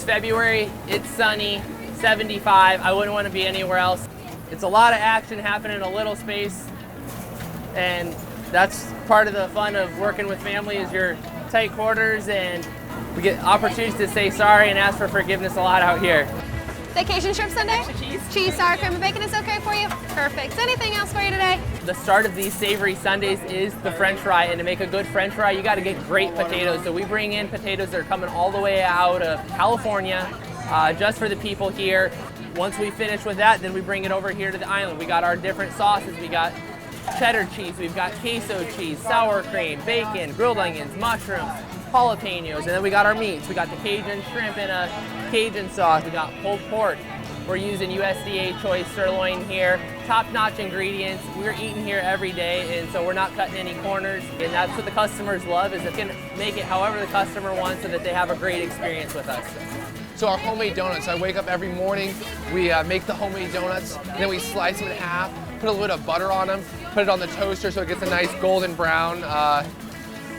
It's February, it's sunny, 75. I wouldn't want to be anywhere else. It's a lot of action happening in a little space, and that's part of the fun of working with family is your tight quarters, and we get opportunities to say sorry and ask for forgiveness a lot out here. Vacation shrimp sundae? Cheese, sour cream, and bacon is okay for you? Perfect. Anything else for you today? The start of these Savory Sundays is the French fry, and to make a good French fry, you got to get great potatoes. So we bring in potatoes that are coming all the way out of California, just for the people here. Once we finish with that, then we bring it over here to the island. We got our different sauces. We got cheddar cheese, we've got queso cheese, sour cream, bacon, grilled onions, mushrooms, jalapenos, and then we got our meats. We got the Cajun shrimp in a Cajun sauce. We got pulled pork. We're using USDA choice sirloin here. Top-notch ingredients. We're eating here every day, and so we're not cutting any corners. And that's what the customers love, is it can make it however the customer wants so that they have a great experience with us. So our homemade donuts, I wake up every morning, we make the homemade donuts, and then we slice them in half, put a little bit of butter on them, put it on the toaster so it gets a nice golden brown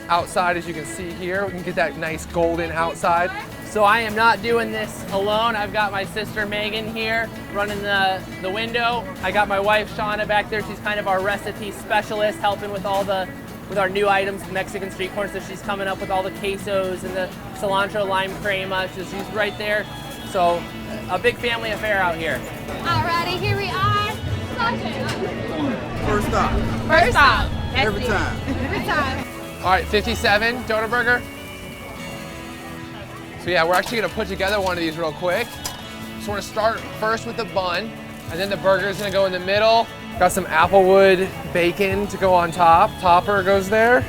outside, as you can see here. We can get that nice golden outside. So I am not doing this alone. I've got my sister Megan here running the window. I got my wife Shauna back there. She's kind of our recipe specialist, helping with with our new items, Mexican street corn. So she's coming up with all the quesos and the cilantro lime crema. She's right there. So a big family affair out here. Alrighty, here we are. First stop. First stop. Every time. Every time. All right, 57 donut burger. So yeah, we're actually gonna put together one of these real quick. So we're gonna start first with the bun, and then the burger's gonna go in the middle. Got some applewood bacon to go on top. Topper goes there.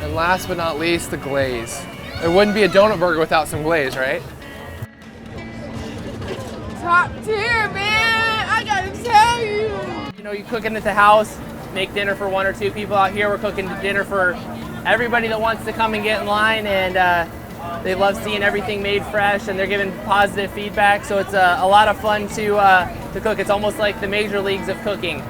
And last but not least, the glaze. It wouldn't be a donut burger without some glaze, right? Top tier, man. I gotta tell you. You know, you're cooking at the house, make dinner for one or two people. Out here, we're cooking dinner for everybody that wants to come and get in line, and they love seeing everything made fresh, and they're giving positive feedback. So it's a lot of fun to cook. It's almost like the major leagues of cooking.